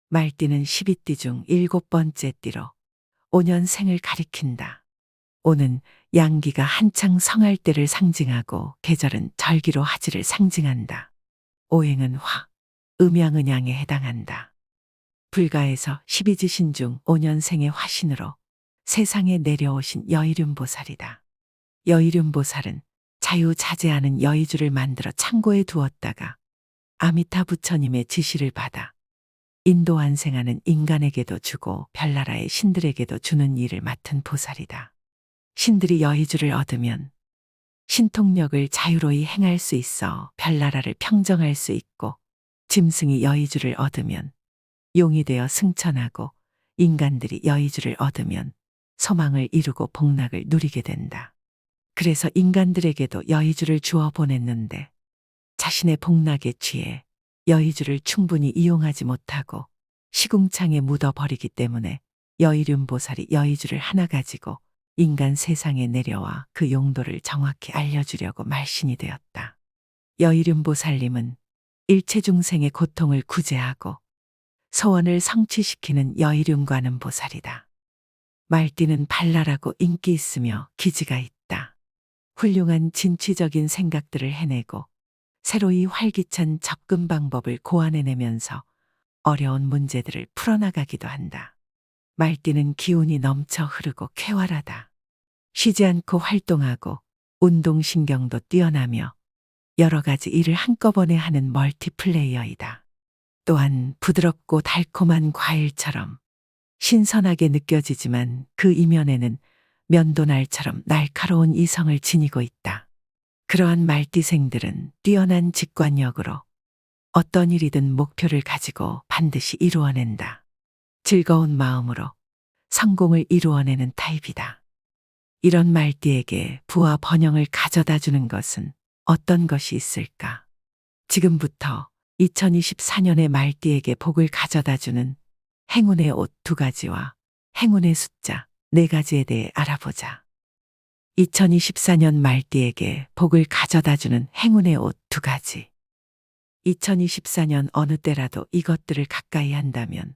말띠는 12띠 중 7번째 띠로 5년생을 가리킨다. 오는 양기가 한창 성할 때를 상징하고 계절은 절기로 하지를 상징한다. 오행은 화, 음양은양에 해당한다. 불가에서 12지신 중 5년생의 화신으로 세상에 내려오신 여의륜보살이다. 여의륜보살은 자유자재하는 여의주를 만들어 창고에 두었다가 아미타 부처님의 지시를 받아 인도환생하는 인간에게도 주고 별나라의 신들에게도 주는 일을 맡은 보살이다. 신들이 여의주를 얻으면 신통력을 자유로이 행할 수 있어 별나라를 평정할 수 있고, 짐승이 여의주를 얻으면 용이 되어 승천하고, 인간들이 여의주를 얻으면 소망을 이루고 복락을 누리게 된다. 그래서 인간들에게도 여의주를 주어 보냈는데 자신의 복락에 취해 여의주를 충분히 이용하지 못하고 시궁창에 묻어버리기 때문에 여의륜보살이 여의주를 하나 가지고 인간 세상에 내려와 그 용도를 정확히 알려주려고 말신이 되었다. 여의륜보살님은 일체 중생의 고통을 구제하고 소원을 성취시키는 여의륜관음 보살이다. 말띠는 발랄하고 인기 있으며 기지가 있다. 훌륭한 진취적인 생각들을 해내고 새로이 활기찬 접근 방법을 고안해내면서 어려운 문제들을 풀어나가기도 한다. 말띠는 기운이 넘쳐 흐르고 쾌활하다. 쉬지 않고 활동하고 운동신경도 뛰어나며 여러 가지 일을 한꺼번에 하는 멀티플레이어이다. 또한 부드럽고 달콤한 과일처럼 신선하게 느껴지지만 그 이면에는 면도날처럼 날카로운 이성을 지니고 있다. 그러한 말띠생들은 뛰어난 직관력으로 어떤 일이든 목표를 가지고 반드시 이루어낸다. 즐거운 마음으로 성공을 이루어내는 타입이다. 이런 말띠에게 부와 번영을 가져다 주는 것은 어떤 것이 있을까? 지금부터 2024년의 말띠에게 복을 가져다 주는 행운의 옷 2가지와 행운의 숫자 4가지에 대해 알아보자. 2024년 말띠에게 복을 가져다 주는 행운의 옷 2가지. 2024년 어느 때라도 이것들을 가까이 한다면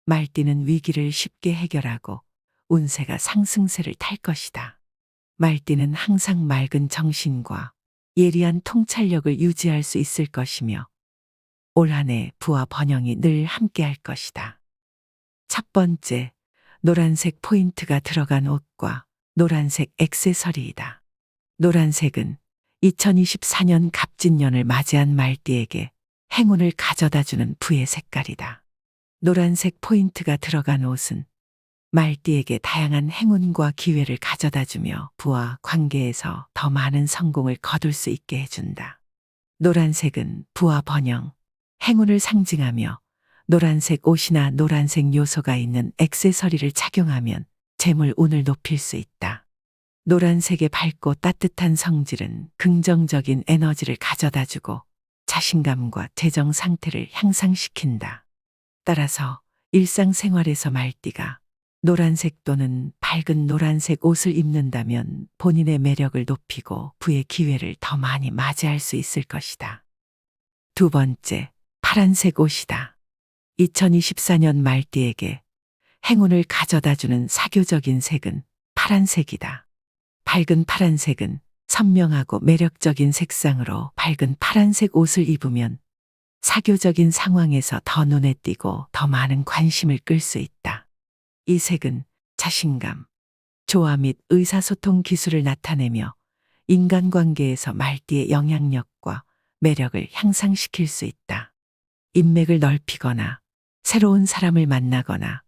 말띠는 위기를 쉽게 해결하고 운세가 상승세를 탈 것이다. 말띠는 항상 맑은 정신과 예리한 통찰력을 유지할 수 있을 것이며 올 한 해 부와 번영이 늘 함께할 것이다. 첫 번째, 노란색 포인트가 들어간 옷과 노란색 액세서리이다. 노란색은 2024년 갑진년을 맞이한 말띠에게 행운을 가져다주는 부의 색깔이다. 노란색 포인트가 들어간 옷은 말띠에게 다양한 행운과 기회를 가져다주며 부와 관계에서 더 많은 성공을 거둘 수 있게 해준다. 노란색은 부와 번영, 행운을 상징하며 노란색 옷이나 노란색 요소가 있는 액세서리를 착용하면 재물 운을 높일 수 있다. 노란색의 밝고 따뜻한 성질은 긍정적인 에너지를 가져다주고 자신감과 재정 상태를 향상시킨다. 따라서 일상생활에서 말띠가 노란색 또는 밝은 노란색 옷을 입는다면 본인의 매력을 높이고 부의 기회를 더 많이 맞이할 수 있을 것이다. 두 번째, 파란색 옷이다. 2024년 말띠에게 행운을 가져다주는 사교적인 색은 파란색이다. 밝은 파란색은 선명하고 매력적인 색상으로 밝은 파란색 옷을 입으면 사교적인 상황에서 더 눈에 띄고 더 많은 관심을 끌 수 있다. 이 색은 자신감, 조화 및 의사소통 기술을 나타내며 인간관계에서 말띠의 영향력과 매력을 향상시킬 수 있다. 인맥을 넓히거나 새로운 사람을 만나거나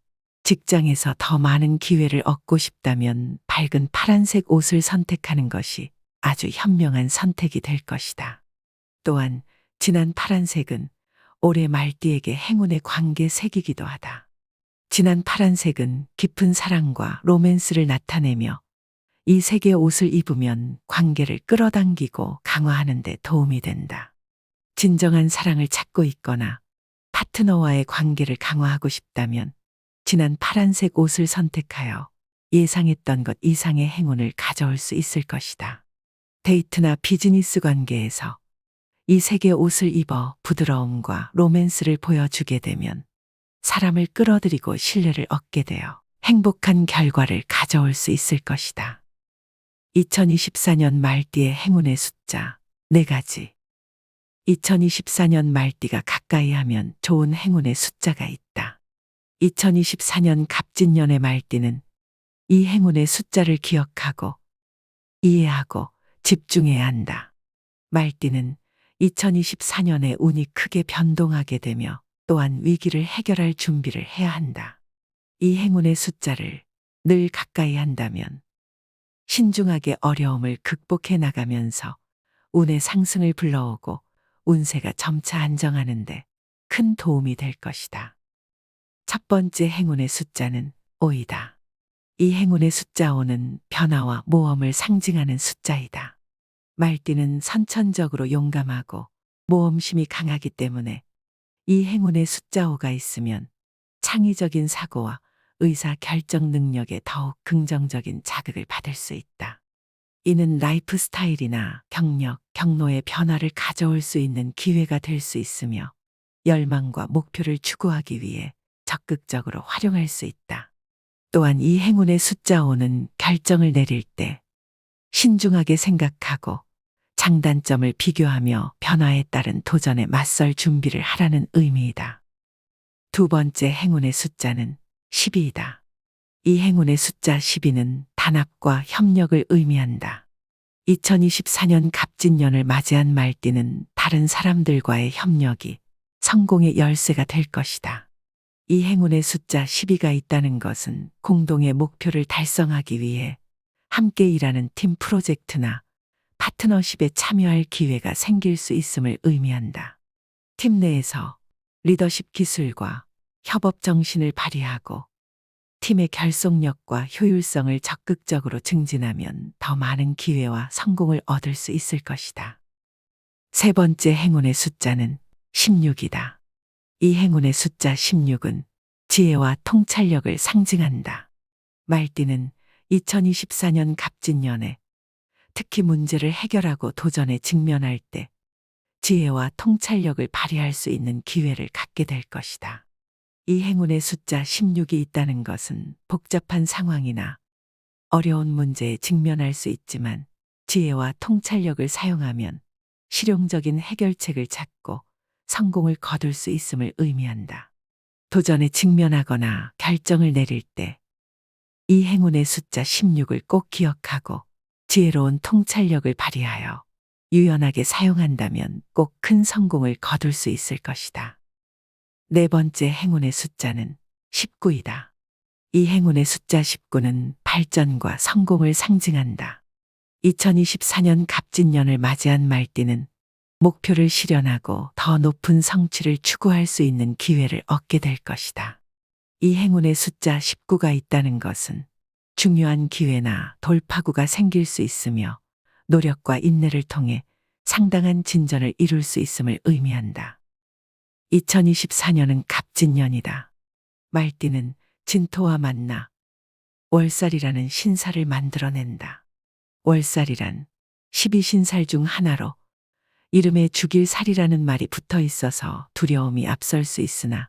직장에서 더 많은 기회를 얻고 싶다면 밝은 파란색 옷을 선택하는 것이 아주 현명한 선택이 될 것이다. 또한 진한 파란색은 올해 말띠에게 행운의 관계 색이기도 하다. 진한 파란색은 깊은 사랑과 로맨스를 나타내며 이 색의 옷을 입으면 관계를 끌어당기고 강화하는 데 도움이 된다. 진정한 사랑을 찾고 있거나 파트너와의 관계를 강화하고 싶다면 진한 파란색 옷을 선택하여 예상했던 것 이상의 행운을 가져올 수 있을 것이다. 데이트나 비즈니스 관계에서 이 색의 옷을 입어 부드러움과 로맨스를 보여주게 되면 사람을 끌어들이고 신뢰를 얻게 되어 행복한 결과를 가져올 수 있을 것이다. 2024년 말띠의 행운의 숫자 4가지. 2024년 말띠가 가까이 하면 좋은 행운의 숫자가 있다. 2024년 갑진년의 말띠는 이 행운의 숫자를 기억하고 이해하고 집중해야 한다. 말띠는 2024년에 운이 크게 변동하게 되며 또한 위기를 해결할 준비를 해야 한다. 이 행운의 숫자를 늘 가까이 한다면 신중하게 어려움을 극복해 나가면서 운의 상승을 불러오고 운세가 점차 안정하는데 큰 도움이 될 것이다. 첫 번째 행운의 숫자는 5이다. 이 행운의 숫자 5는 변화와 모험을 상징하는 숫자이다. 말띠는 선천적으로 용감하고 모험심이 강하기 때문에 이 행운의 숫자 5가 있으면 창의적인 사고와 의사 결정 능력에 더욱 긍정적인 자극을 받을 수 있다. 이는 라이프 스타일이나 경력, 경로의 변화를 가져올 수 있는 기회가 될 수 있으며 열망과 목표를 추구하기 위해 적극적으로 활용할 수 있다. 또한 이 행운의 숫자 5는 결정을 내릴 때 신중하게 생각하고 장단점을 비교하며 변화에 따른 도전에 맞설 준비를 하라는 의미이다. 두 번째 행운의 숫자는 12이다. 이 행운의 숫자 12는 단합과 협력을 의미한다. 2024년 갑진년을 맞이한 말띠는 다른 사람들과의 협력이 성공의 열쇠가 될 것이다. 이 행운의 숫자 12가 있다는 것은 공동의 목표를 달성하기 위해 함께 일하는 팀 프로젝트나 파트너십에 참여할 기회가 생길 수 있음을 의미한다. 팀 내에서 리더십 기술과 협업 정신을 발휘하고 팀의 결속력과 효율성을 적극적으로 증진하면 더 많은 기회와 성공을 얻을 수 있을 것이다. 세 번째 행운의 숫자는 16이다. 이 행운의 숫자 16은 지혜와 통찰력을 상징한다. 말띠는 2024년 갑진년에 특히 문제를 해결하고 도전에 직면할 때 지혜와 통찰력을 발휘할 수 있는 기회를 갖게 될 것이다. 이 행운의 숫자 16이 있다는 것은 복잡한 상황이나 어려운 문제에 직면할 수 있지만 지혜와 통찰력을 사용하면 실용적인 해결책을 찾고 성공을 거둘 수 있음을 의미한다. 도전에 직면하거나 결정을 내릴 때 이 행운의 숫자 16을 꼭 기억하고 지혜로운 통찰력을 발휘하여 유연하게 사용한다면 꼭 큰 성공을 거둘 수 있을 것이다. 네 번째 행운의 숫자는 19이다. 이 행운의 숫자 19는 발전과 성공을 상징한다. 2024년 갑진년을 맞이한 말띠는 목표를 실현하고 더 높은 성취를 추구할 수 있는 기회를 얻게 될 것이다. 이 행운의 숫자 19가 있다는 것은 중요한 기회나 돌파구가 생길 수 있으며 노력과 인내를 통해 상당한 진전을 이룰 수 있음을 의미한다. 2024년은 갑진년이다. 말띠는 진토와 만나 월살이라는 신살을 만들어낸다. 월살이란 12신살 중 하나로 이름에 죽일 살이라는 말이 붙어 있어서 두려움이 앞설 수 있으나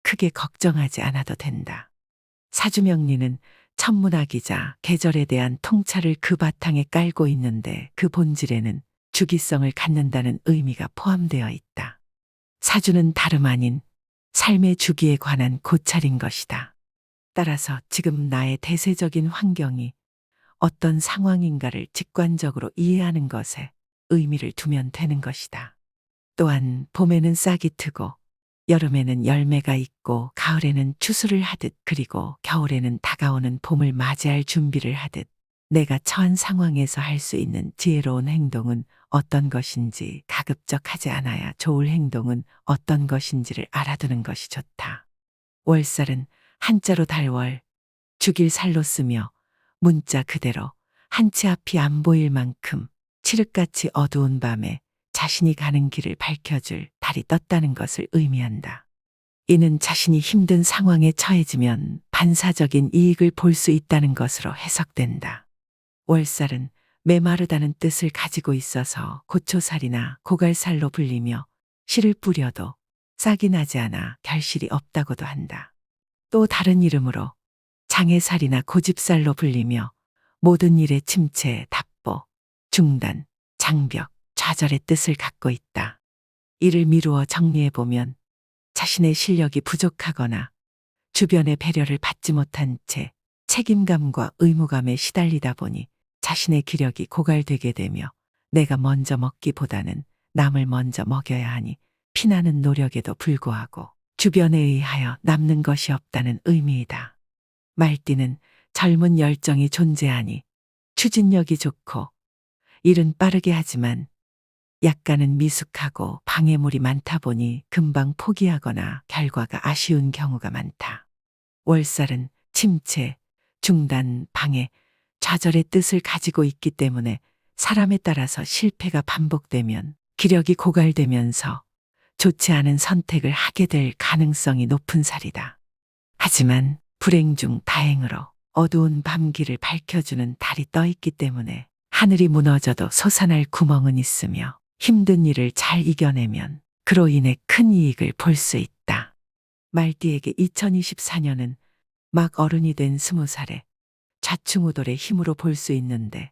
크게 걱정하지 않아도 된다. 사주명리는 천문학이자 계절에 대한 통찰을 그 바탕에 깔고 있는데 그 본질에는 주기성을 갖는다는 의미가 포함되어 있다. 사주는 다름 아닌 삶의 주기에 관한 고찰인 것이다. 따라서 지금 나의 대세적인 환경이 어떤 상황인가를 직관적으로 이해하는 것에 의미를 두면 되는 것이다. 또한 봄에는 싹이 트고 여름에는 열매가 있고 가을에는 추수를 하듯 그리고 겨울에는 다가오는 봄을 맞이할 준비를 하듯 내가 처한 상황에서 할 수 있는 지혜로운 행동은 어떤 것인지 가급적 하지 않아야 좋을 행동은 어떤 것인지를 알아두는 것이 좋다. 월살은 한자로 달월, 죽일 살로 쓰며 문자 그대로 한 치 앞이 안 보일 만큼 칠흑같이 어두운 밤에 자신이 가는 길을 밝혀줄 달이 떴다는 것을 의미한다. 이는 자신이 힘든 상황에 처해지면 반사적인 이익을 볼 수 있다는 것으로 해석된다. 월살은 메마르다는 뜻을 가지고 있어서 고초살이나 고갈살로 불리며 씨를 뿌려도 싹이 나지 않아 결실이 없다고도 한다. 또 다른 이름으로 장애살이나 고집살로 불리며 모든 일의 침체, 답보, 중단, 장벽, 좌절의 뜻을 갖고 있다. 이를 미루어 정리해보면 자신의 실력이 부족하거나 주변의 배려를 받지 못한 채 책임감과 의무감에 시달리다 보니 자신의 기력이 고갈되게 되며 내가 먼저 먹기보다는 남을 먼저 먹여야 하니 피나는 노력에도 불구하고 주변에 의하여 남는 것이 없다는 의미이다. 말띠는 젊은 열정이 존재하니 추진력이 좋고 일은 빠르게 하지만 약간은 미숙하고 방해물이 많다 보니 금방 포기하거나 결과가 아쉬운 경우가 많다. 월살은 침체, 중단, 방해, 좌절의 뜻을 가지고 있기 때문에 사람에 따라서 실패가 반복되면 기력이 고갈되면서 좋지 않은 선택을 하게 될 가능성이 높은 살이다. 하지만 불행 중 다행으로 어두운 밤길을 밝혀주는 달이 떠 있기 때문에 하늘이 무너져도 솟아날 구멍은 있으며 힘든 일을 잘 이겨내면 그로 인해 큰 이익을 볼 수 있다. 말띠에게 2024년은 막 어른이 된 20살에 좌충우돌의 힘으로 볼 수 있는데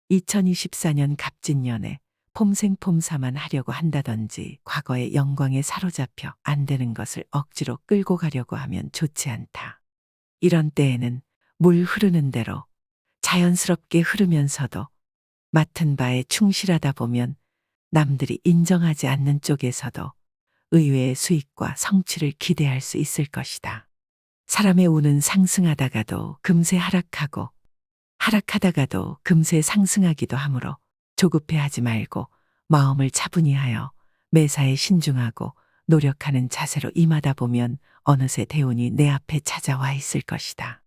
2024년 갑진년에 폼생폼사만 하려고 한다든지 과거의 영광에 사로잡혀 안 되는 것을 억지로 끌고 가려고 하면 좋지 않다. 이런 때에는 물 흐르는 대로 자연스럽게 흐르면서도 맡은 바에 충실하다 보면 남들이 인정하지 않는 쪽에서도 의외의 수익과 성취를 기대할 수 있을 것이다. 사람의 운은 상승하다가도 금세 하락하고 하락하다가도 금세 상승하기도 하므로 조급해하지 말고 마음을 차분히 하여 매사에 신중하고 노력하는 자세로 임하다 보면 어느새 대운이 내 앞에 찾아와 있을 것이다.